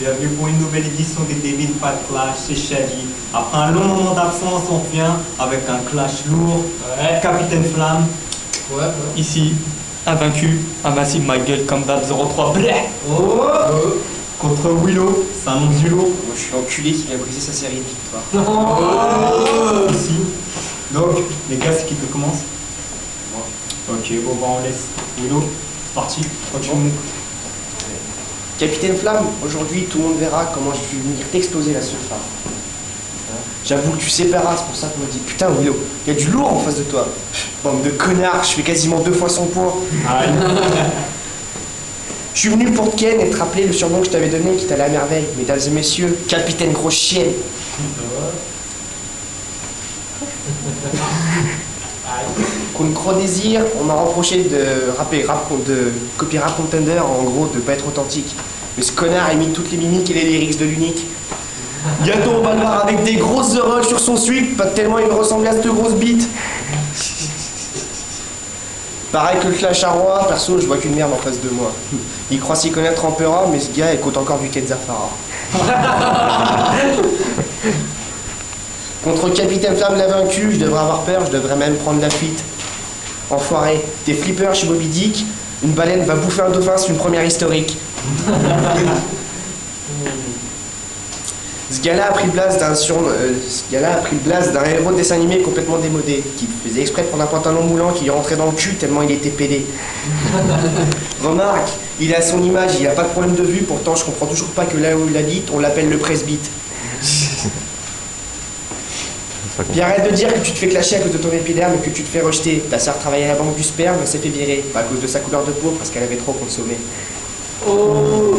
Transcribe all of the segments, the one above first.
Bienvenue pour une nouvelle édition des David Pat Clash, c'est Shady. Après un long moment d'absence, on revient avec un clash lourd. Ouais. Capitaine Flamme. Ouais. Ici, invaincu, invincible ma gueule comme d'hab 03. Bleh. Oh. Contre Willow, c'est un nom du lourd. Moi je suis l'enculé qui vient briser sa série de victoires. Oh. Ici. Donc, les gars, c'est qui te commence? Moi. Ok, bon bah on laisse Willow. C'est parti, continue. Capitaine Flamme, aujourd'hui tout le monde verra comment je vais venir t'exploser la sulfare. J'avoue que tu sais pas, c'est pour ça qu'on m'a dit putain Willow, il y a du lourd en face de toi. Bande de connards, je fais quasiment 2 fois son poids. Aïe. Je suis venu pour te ken et te rappeler le surnom que je t'avais donné qui t'allait à merveille. Mesdames et messieurs, Capitaine Grosse Chienne. Contre Gros Désir, on m'a reproché de copier Rap Contender, en gros de pas être authentique. Mais ce connard a mis toutes les mimiques et les lyrics de l'unique. Bientôt on va le voir avec des grosses oreilles sur son sweep, pas tellement il me ressemblait à cette grosse bite. Pareil que le clash à roi, perso je vois qu'une merde en face de moi. Il croit s'y connaître en Peura, mais ce gars écoute encore du Ketzafara. Contre Capitaine Flamme l'a vaincu, je devrais avoir peur, je devrais même prendre la fuite. Enfoiré, t'es flipper chez Moby Dick, une baleine va bouffer un dauphin, c'est une première historique. Ce gars-là a pris le blast d'un héros de dessin animé complètement démodé, qui faisait exprès de prendre un pantalon moulant qui lui rentrait dans le cul tellement il était pédé. Remarque, il a son image, il a pas de problème de vue, pourtant je comprends toujours pas que là où il habite, on l'appelle le presbyte. Puis arrête de dire que tu te fais clasher à cause de ton épiderme et que tu te fais rejeter. Ta sœur travaillait à la banque du sperme, elle s'est fait virer, pas à cause de sa couleur de peau, parce qu'elle avait trop consommé. Oh.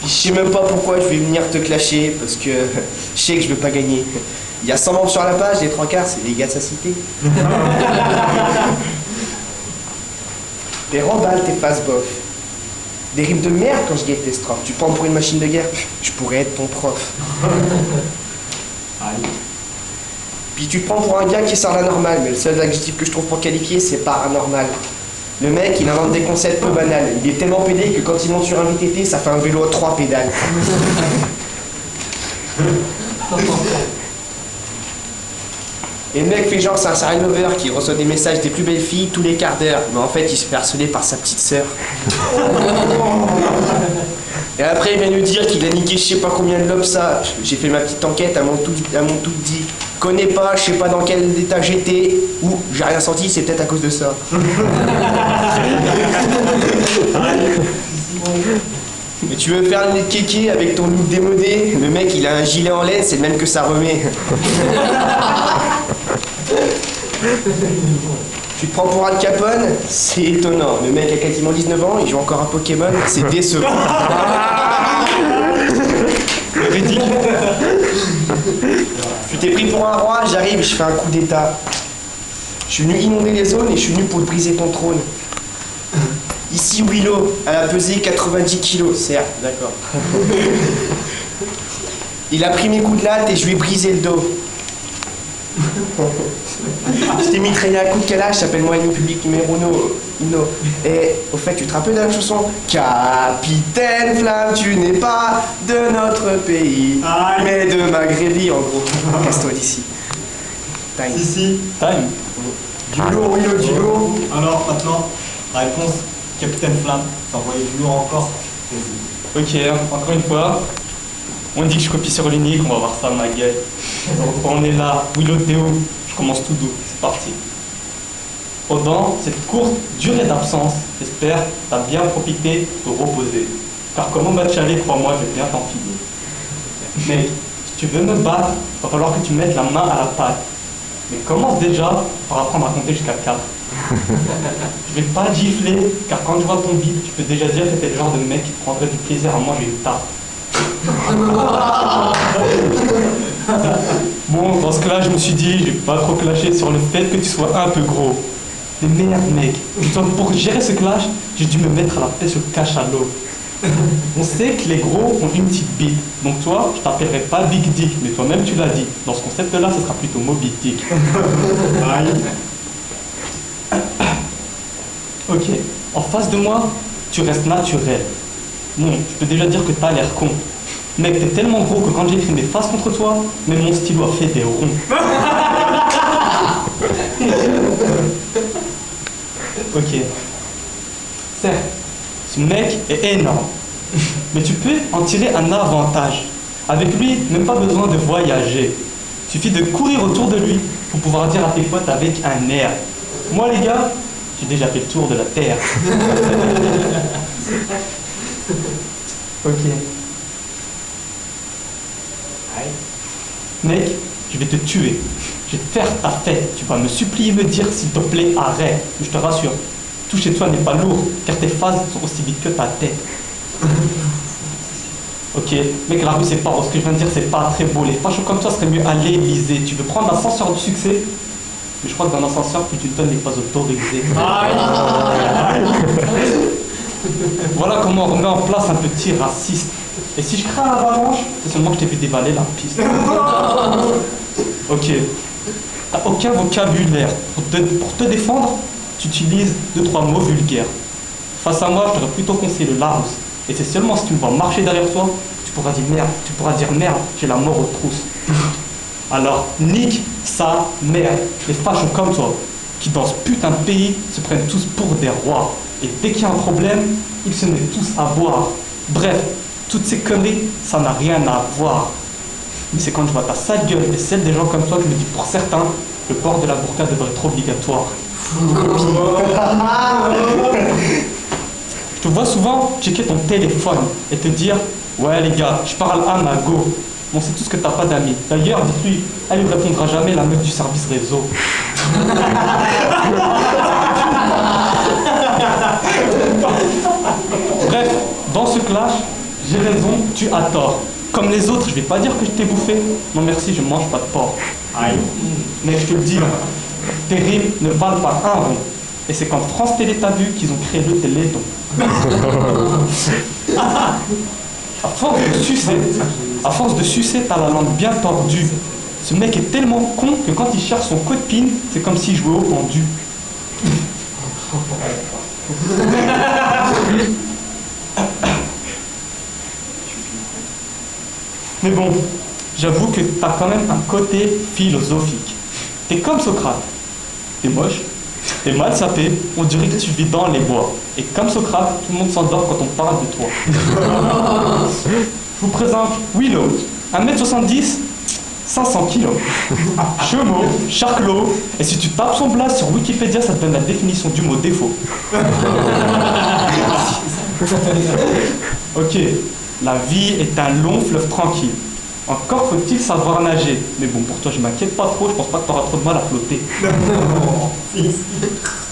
Puis je sais même pas pourquoi je vais venir te clasher, parce que je sais que je veux pas gagner. Il y a 100 membres sur la page, les 3 quarts, c'est les gars de sa cité. T'es remballe, t'es face bof. Des rimes de merde quand je guette tes strophes. Tu prends pour une machine de guerre, je pourrais être ton prof. Aïe. Puis tu te prends pour un gars qui sort la normale, mais le seul adjectif que je trouve pour qualifier, c'est paranormal. Le mec, il invente des concepts peu banals. Il est tellement pédé que quand il monte sur un VTT, ça fait un vélo à 3 pédales. Et le mec fait genre c'est un serial lover qui reçoit des messages des plus belles filles tous les quarts d'heure. Mais en fait, il se fait harceler par sa petite sœur. Et après, il vient nous dire qu'il a niqué je sais pas combien de lobes ça. J'ai fait ma petite enquête, à mon tout dit. Connais pas, je sais pas dans quel état j'étais, ou j'ai rien senti, c'est peut-être à cause de ça. Mais tu veux faire le kéké avec ton look démodé? Le mec, il a un gilet en laine, c'est le même que ça remet. Tu te prends pour Al Capone? C'est étonnant. Le mec a quasiment 19 ans, il joue encore à Pokémon, c'est décevant. Tu t'es pris pour un roi, j'arrive, je fais un coup d'état. Je suis venu inonder les zones et je suis venu pour briser ton trône. Ici Willow, elle a pesé 90 kilos, certes, d'accord. Il a pris mes coups de latte et je lui ai brisé le dos. Je t'ai mitraillé à coup de calage, s'appelle-moi Ennemi Public numéro 1. Et au fait, tu te rappelles de la chanson? Capitaine Flamme, tu n'es pas de notre pays, mais de Maghrébie, en gros. Casse-toi d'ici. Time. Si. Time. Du lourd, Willow, du lourd. Alors, maintenant, la réponse, Capitaine Flamme. T'as envoyé du lourd encore? Vas-y. Ok, encore une fois. On dit que je copie sur l'unique, on va voir ça ma gueule. Donc on est là, Willow Théo, je commence tout doux, c'est parti. Pendant cette courte durée d'absence, j'espère que tu as bien profité de reposer. Car comme au match aller, crois-moi, je vais bien t'enfiler. Mais si tu veux me battre, il va falloir que tu mettes la main à la pâte. Mais commence déjà par apprendre à compter jusqu'à 4. Je vais pas gifler, car quand je vois ton bide, tu peux déjà dire que t'es le genre de mec qui prendrait du plaisir à manger une tarte. Bon, dans ce cas-là, je me suis dit, je vais pas trop clasher sur le fait que tu sois un peu gros. Mais merde, mec, pour gérer ce clash, j'ai dû me mettre à la pêche au cachalot. On sait que les gros ont une petite bite, donc toi, je t'appellerai pas Big Dick, mais toi-même tu l'as dit. Dans ce concept-là, ce sera plutôt Moby Dick. Ok, en face de moi, tu restes naturel. Bon, je peux déjà dire que t'as l'air con. Mec, t'es tellement gros que quand j'écris mes faces contre toi, même mon stylo a fait des ronds. Ok. Certes, ce mec est énorme. Mais tu peux en tirer un avantage. Avec lui, même pas besoin de voyager. Suffit de courir autour de lui pour pouvoir dire à tes potes avec un air. Moi les gars, j'ai déjà fait le tour de la Terre. Ok. Mec, je vais te tuer. Je vais te faire ta fête. Tu vas me supplier, me dire s'il te plaît, arrête. Mais je te rassure, tout chez toi n'est pas lourd, car tes phases sont aussi vite que ta tête. Ok, mec, la rue c'est pas ce que je viens de dire, c'est pas très beau. Les fachos comme toi seraient mieux à l'Élysée. Tu veux prendre l'ascenseur du succès? Mais je crois que dans l'ascenseur, plus tu te donnes n'est pas autorisé. Voilà comment on remet en place un petit raciste. Et si je crée un avalanche, c'est seulement que je t'ai vu dévaler la piste. Ok. T'as aucun vocabulaire. Pour te défendre, tu utilises 2-3 mots vulgaires. Face à moi, je t'aurais plutôt conseillé le Larousse. Et c'est seulement si tu me vois marcher derrière toi, tu pourras dire merde, j'ai la mort aux trousses. Alors, nique sa mère. Les fachos comme toi, qui dans ce putain de pays se prennent tous pour des rois. Et dès qu'il y a un problème, ils se mettent tous à boire. Bref, toutes ces conneries, ça n'a rien à voir. Mais c'est quand je vois ta sale gueule et celle des gens comme toi que je me dis pour certains, le port de la burqa devrait être obligatoire. Je te vois souvent checker ton téléphone et te dire ouais les gars, je parle à ma go. Bon, c'est tout ce que t'as pas d'amis. D'ailleurs, dis-lui, elle lui répondra jamais, la meuf du service réseau. Bref, dans ce clash, j'ai raison, tu as tort. Comme les autres, je vais pas dire que je t'ai bouffé. Non merci, je mange pas de porc. Aïe. Mais je te le dis, tes rimes ne valent pas un rond. Et c'est quand France Télé t'a vu qu'ils ont créé le Téléthon. À force de sucer, t'as la langue bien tordue. Ce mec est tellement con que quand il cherche son code PIN, c'est comme s'il jouait au pendu. Mais bon, j'avoue que t'as quand même un côté philosophique. T'es comme Socrate. T'es moche, t'es mal sapé, on dirait que tu vis dans les bois. Et comme Socrate, tout le monde s'endort quand on parle de toi. Je vous présente Willow, 1m70, 500 kg. Chemo, charclos, et si tu tapes son blast sur Wikipédia, ça te donne la définition du mot défaut. Ok, la vie est un long fleuve tranquille. Encore faut-il savoir nager. Mais bon, pour toi, je m'inquiète pas trop, je pense pas que tu auras trop de mal à flotter.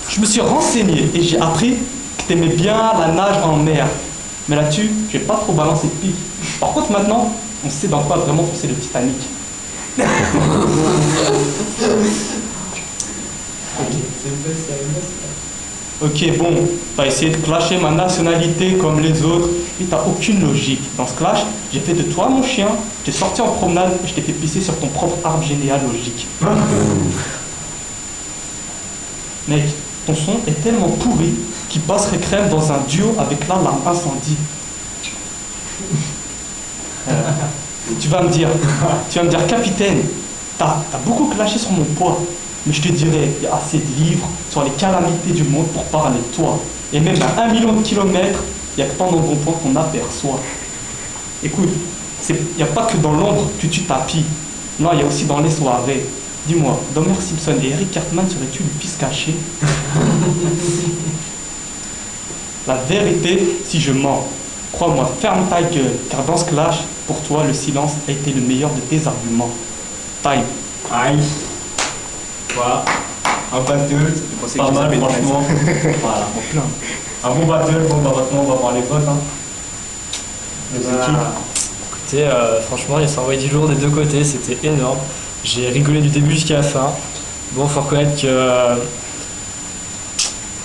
Je me suis renseigné et j'ai appris que t'aimais bien la nage en mer. Mais là-dessus, je vais pas trop balancer de pique. Par contre, maintenant, on sait dans quoi vraiment foncer le Titanic. Ok, bon, t'as essayé de clasher ma nationalité comme les autres, mais t'as aucune logique. Dans ce clash, j'ai fait de toi mon chien, j'ai sorti en promenade et je t'ai fait pisser sur ton propre arbre généalogique. Mec, ton son est tellement pourri qu'il passerait crème dans un duo avec l'alarme incendie. Tu vas me dire, capitaine, t'as beaucoup clashé sur mon poids. Mais je te dirais, il y a assez de livres sur les calamités du monde pour parler de toi. Et même à 1 million de kilomètres, il n'y a que tant d'embonpoint qu'on aperçoit. Écoute, il n'y a pas que dans l'ombre que tu tapis. Non, il y a aussi dans les soirées. Dis-moi, Homer Simpson et Eric Cartman seraient-tu une piste cachée? La vérité, si je mens, crois-moi, ferme ta gueule, car dans ce clash, pour toi, le silence a été le meilleur de tes arguments. Time. Aïe. Voilà. Un battle, c'était pas mal, franchement. Voilà. Un bon battle, bon bah maintenant on va voir les votes. Hein. Les équipes. Écoutez, franchement, il s'est envoyé du lourd des deux côtés, c'était énorme. J'ai rigolé du début jusqu'à la fin. Bon, faut reconnaître que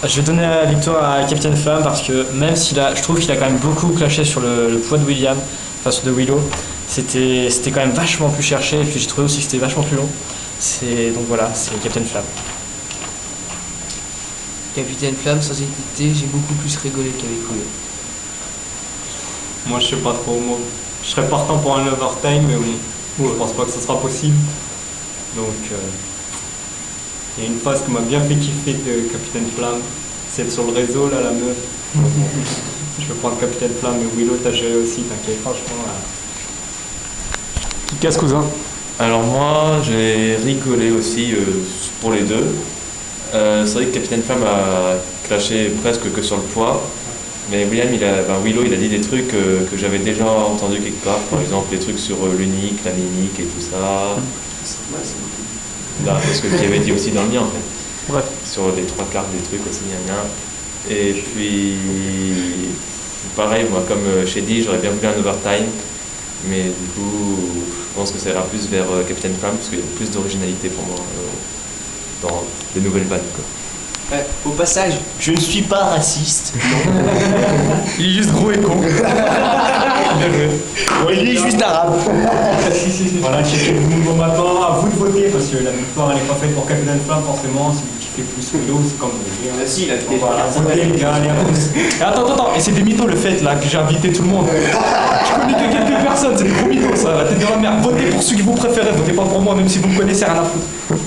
je vais donner la victoire à Captain Flamme parce que même je trouve qu'il a quand même beaucoup clashé sur le poids de William, enfin de Willow, c'était quand même vachement plus cherché et puis j'ai trouvé aussi que c'était vachement plus long. Donc voilà, c'est Captain Flamme. Capitaine Flamme, sans hésiter, j'ai beaucoup plus rigolé qu'avec Willow. Moi, je sais pas trop. Moi, je serais partant pour un overtime, mais bon, je pense pas que ce sera possible. Donc, il y a une phase qui m'a bien fait kiffer de Capitaine Flamme. Celle sur le réseau, là, la meuf. Je vais prendre Capitaine Flamme, mais Willow, t'as géré aussi, t'inquiète. Franchement, là. Qui casse, cousin? Alors moi, j'ai rigolé aussi pour les deux. C'est vrai que Capitaine Flamme a clashé presque que sur le poids, mais Willow, il a dit des trucs que j'avais déjà entendu quelque part, par exemple les trucs sur l'unique, la mimique et tout ça. Là, c'est ce qu'il avait dit aussi dans le mien en fait. Bref. Sur les trois quarts des trucs aussi, gna gna. Et puis, pareil, moi comme j'ai dit, j'aurais bien voulu un overtime, mais du coup, je pense que ça ira plus vers Capitaine Flamme, parce qu'il y a plus d'originalité pour moi dans les nouvelles vannes. Quoi. Au passage, je ne suis pas raciste. Il est juste gros et con. Il est juste arabe. Voilà, checkez le mouvement maintenant, à vous de voter, parce que la victoire, elle n'est pas faite pour Capitaine Flamme, forcément. Si vous kiffez plus Willow, c'est comme vous voulez. Ah si, il a Donc voilà, votez les gars, allez à tous. Et attends, et c'est des mythos le fait là que j'ai invité tout le monde. Je connais que quelques personnes, c'est des gros mythos ça, la tête de la merde. Votez pour ceux que vous préférez, votez pas pour moi, même si vous me connaissez rien à foutre.